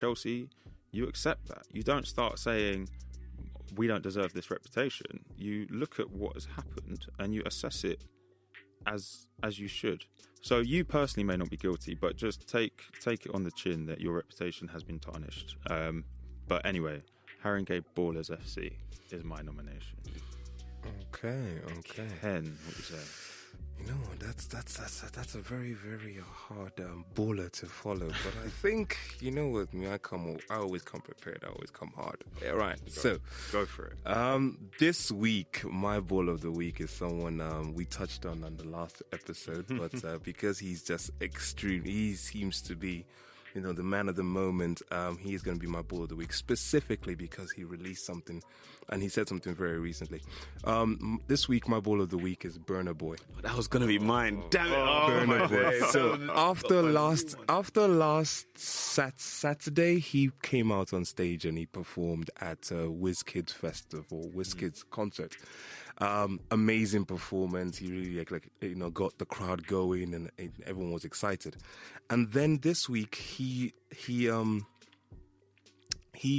Chelsea, you accept that. You don't start saying, we don't deserve this reputation. You look at what has happened and you assess it as you should. So you personally may not be guilty, but just take it on the chin that your reputation has been tarnished. But anyway, Haringey Ballers FC is my nomination. Okay. Ken, what you say? You know, that's a very, very hard baller to follow. But I think, you know, with me, I always come prepared. I always come hard. Yeah, right. Go for it. This week, my ball of the week is someone we touched on the last episode, but because he's just extreme, he seems to be, you know, the man of the moment. He's going to be my ball of the week, specifically because he released something, and he said something very recently. This week, my ball of the week is Burna Boy. That was going to be mine. Damn it! Burna Boy. So after last Saturday, he came out on stage and he performed at WizKids Festival, WizKids concert. Amazing performance. He really got the crowd going, and everyone was excited. And then this week he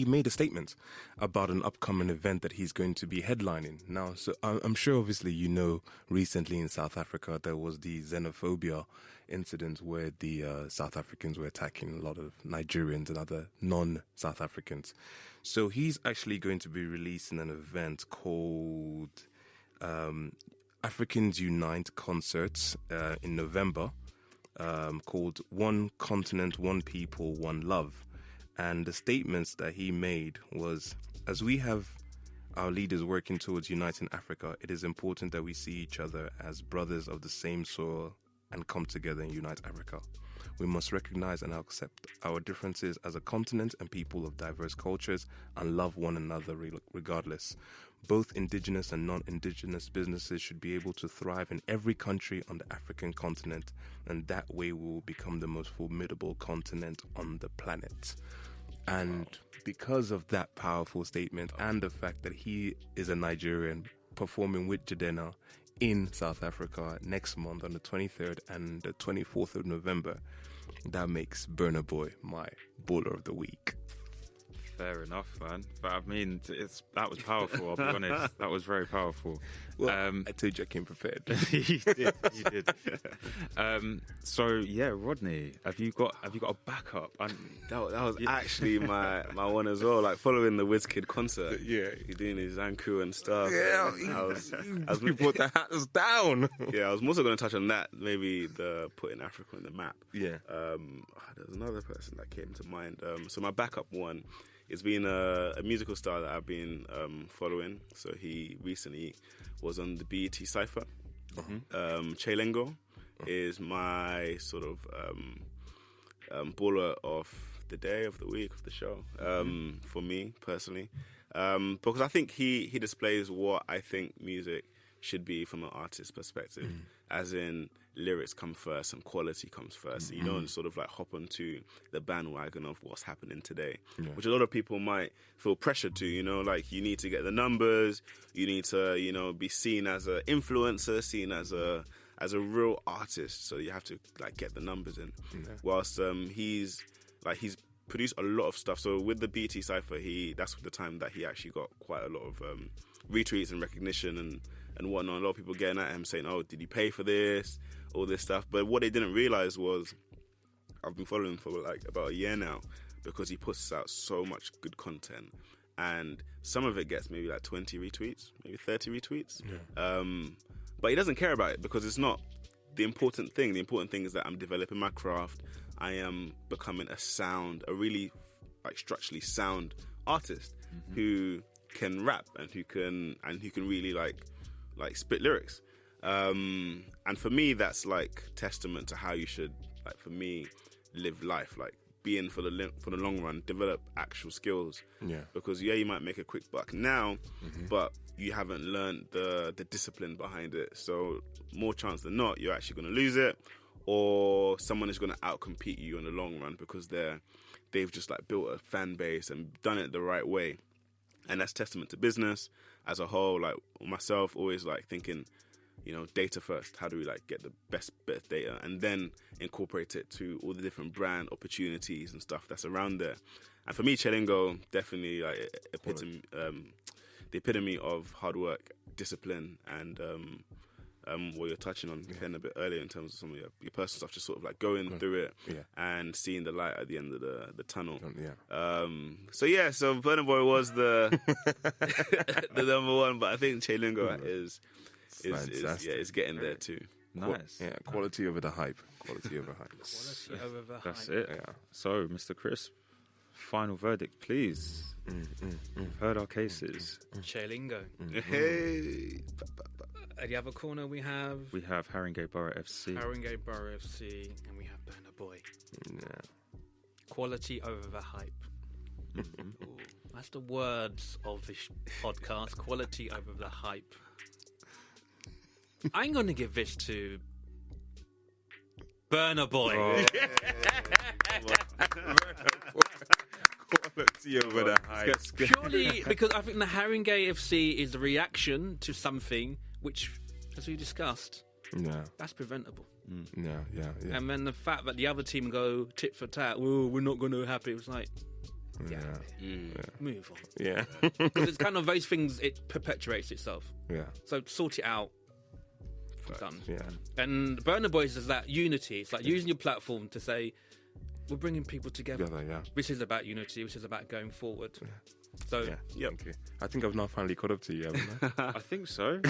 made a statement about an upcoming event that he's going to be headlining. Now, so I'm sure obviously you know, recently in South Africa there was the xenophobia incident where the South Africans were attacking a lot of Nigerians and other non-South Africans. So he's actually going to be releasing an event called Africans Unite Concerts in November, called One Continent, One People, One Love. And the statements that he made was, as we have our leaders working towards uniting Africa, it is important that we see each other as brothers of the same soil and come together and unite Africa. We must recognize and accept our differences as a continent and people of diverse cultures and love one another regardless. Both indigenous and non-indigenous businesses should be able to thrive in every country on the African continent, and that way we will become the most formidable continent on the planet. And because of that powerful statement and the fact that he is a Nigerian performing with Jadena in South Africa next month on the 23rd and the 24th of November, that makes Burna Boy my baller of the week. Fair enough, man. But I mean, that was powerful. I'll be honest, that was very powerful. Well, I told you I came prepared. You did. So yeah, Rodney, have you got a backup? That was actually my one as well. Like following the WizKid concert, he's doing his Zanku and stuff. Yeah, you brought the hats down. Yeah, I was also going to touch on that. Maybe the putting Africa on the map. Yeah. There's another person that came to mind. So my backup one. It's been a musical star that I've been following. So he recently was on the BET Cypher. Chelengo is my sort of baller of the day, of the week, of the show, for me personally. Because I think he displays what I think music should be from an artist's perspective, as in lyrics come first and quality comes first. You don't sort of like hop onto the bandwagon of what's happening today, which a lot of people might feel pressured to, you know, like you need to get the numbers, you need to, you know, be seen as an influencer, seen as a real artist, so you have to like get the numbers in. Whilst he's produced a lot of stuff. So with the BT Cypher, that's the time that he actually got quite a lot of retweets and recognition and whatnot. A lot of people getting at him saying, oh, did he pay for this? All this stuff. But what they didn't realize was, I've been following him for like about a year now, because he puts out so much good content, and some of it gets maybe like 20 retweets, maybe 30 retweets. But he doesn't care about it, because it's not the important thing. The important thing is that I'm developing my craft. I am becoming a really like structurally sound artist who can rap and who can really like spit lyrics. And for me, that's like testament to how you should, like, for me, live life. Like, be in for the long run, develop actual skills. Yeah. Because you might make a quick buck now, but you haven't learned the discipline behind it. So more chance than not, you're actually going to lose it, or someone is going to outcompete you in the long run because they've just like built a fan base and done it the right way. And that's testament to business as a whole. Like myself, always like thinking, you know, data first. How do we like get the best data, and then incorporate it to all the different brand opportunities and stuff that's around there. And for me, Chelingo definitely like the epitome of hard work, discipline, and what you're touching on Ken a bit earlier in terms of some of your personal stuff, just sort of like going through it and seeing the light at the end of the tunnel. So Burna Boy was the the number one, but I think Chelingo is getting there too. Nice. Yeah, quality over the hype. Quality over hype. Quality over the That's hype. it. Yeah. So, Mr. Crisp, final verdict, please. We've heard our cases. Chelingo. Hey. The other corner we have We have Haringey Borough FC. Haringey Borough FC, and we have Burna Boy. Yeah. Quality over the hype. Ooh, that's the words of this podcast. Quality over the hype. I'm going to give this to Burna Boy. Quality over the hype. Purely because I think the Haringey FC is the reaction to something which, as we discussed, that's preventable. Yeah. And then the fact that the other team go tit for tat, well, we're not going to happy. It was like, move on. Yeah. Because it's kind of those things, it perpetuates itself. Yeah. So sort it out. Done. Yeah. And Burna Boy is that unity. It's like using your platform to say, we're bringing people together. This is about unity. This is about going forward. Yeah. So, Okay. I think I've now finally caught up to you, haven't I? I think so.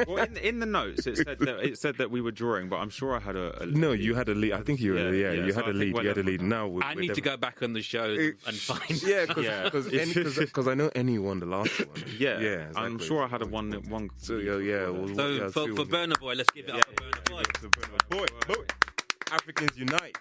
Well, in the notes, it said that we were drawing, but I'm sure I had a No, you had a lead. I think you were. You had a lead. You had a lead. Now I need to go back on the show and find. Because I know Annie won the last one. Yeah, exactly. I'm sure I had one. So for Burna Boy, let's give it up for Burna Boy. Boy, Africans unite.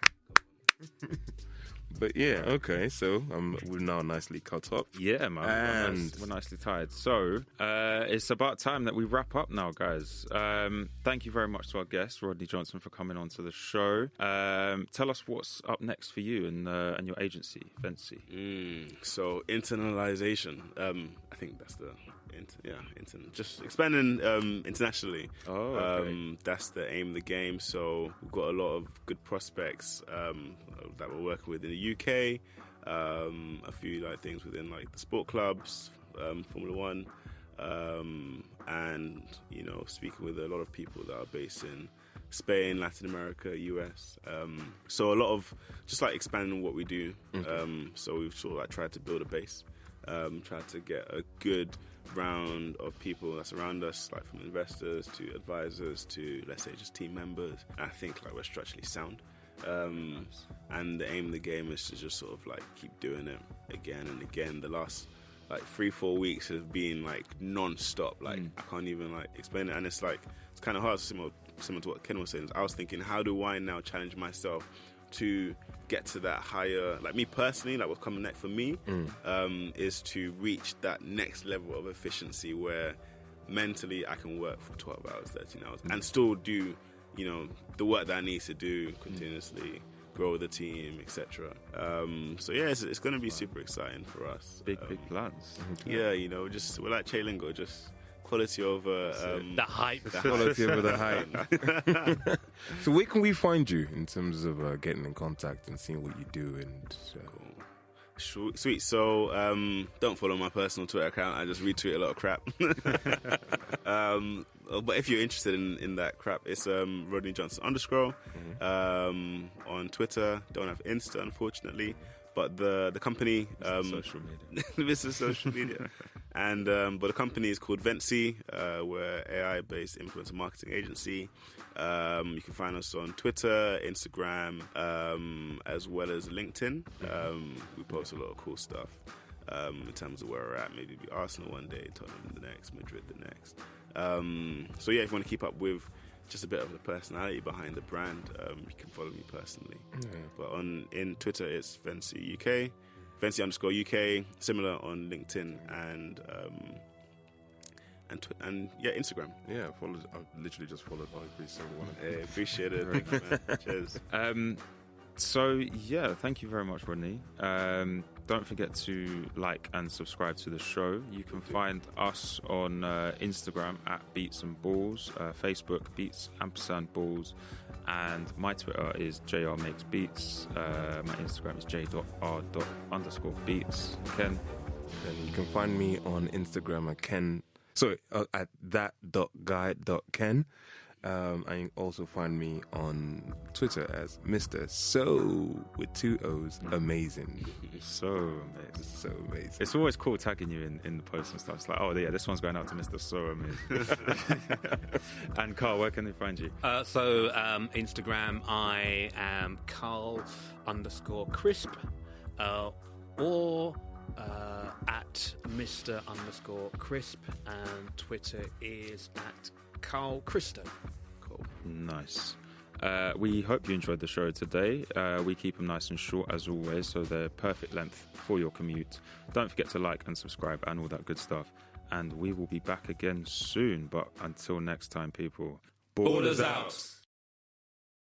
But okay, so we're now nicely caught up. Yeah, man, and we're nicely tied. So it's about time that we wrap up now, guys. Thank you very much to our guest, Rodney Johnson, for coming on to the show. Tell us what's up next for you and your agency, Vency. So internalization. I think that's the just expanding internationally. Okay. That's the aim of the game. So we've got a lot of good prospects that we're working with in the UK. A few things within the sport clubs, Formula One, and speaking with a lot of people that are based in Spain, Latin America, US. So a lot of just expanding what we do. So we've sort of tried to build a base, tried to get a good round of people that's around us, from investors to advisors to, let's say, just team members. And I think we're structurally sound. And the aim of the game is to just sort of keep doing it again and again. The last 3-4 weeks have been non-stop. I can't even explain it, and it's kind of hard. Similar to what Ken was saying. I was thinking, how do I now challenge myself to get to that higher, me personally, what's coming next for me is to reach that next level of efficiency where mentally I can work for 12 hours, 13 hours and still do the work that I need to do continuously, grow the team, etc. It's going to be super exciting for us. Big plans. Yeah, we're like Chelingo, just quality over the hype. Quality over the hype. So where can we find you in terms of getting in contact and seeing what you do? And Sweet. So don't follow my personal Twitter account. I just retweet a lot of crap. But if you're interested in that crap, it's Rodney Johnson _ on Twitter. Don't have Insta, unfortunately. But the company social media. This is social media. And but the company is called Vency. We're AI-based influencer marketing agency. You can find us on Twitter, Instagram, as well as LinkedIn. We post a lot of cool stuff in terms of where we're at. Maybe be Arsenal one day, Tottenham the next, Madrid the next. If you want to keep up with just a bit of the personality behind the brand, you can follow me personally. But in Twitter, it's Vency UK, Vency _UK. Similar on LinkedIn and Instagram. Yeah, I've literally just followed every single one. Hey, appreciate it. Thank you, man. Cheers. So, yeah, thank you very much, Rodney. Don't forget to like and subscribe to the show. You can find us on Instagram at Beats and Balls, Facebook Beats & Balls, and my Twitter is JRMakesBeats. My Instagram is j.r._beats. Ken? And you can find me on Instagram at that.guy.ken. And you can also find me on Twitter as Mr. So with 2 O's amazing. So amazing. So amazing. It's always cool tagging you in the posts and stuff. It's like, oh yeah, this one's going out to Mr. So amazing. And Carl, where can they find you? Instagram, I am Carl_Crisp, or at Mr_Crisp, and Twitter is at Carl Christo. Cool. Nice. We hope you enjoyed the show today. We keep them nice and short as always, so they're perfect length for your commute. Don't forget to like and subscribe and all that good stuff. And we will be back again soon. But until next time, people, Borders out.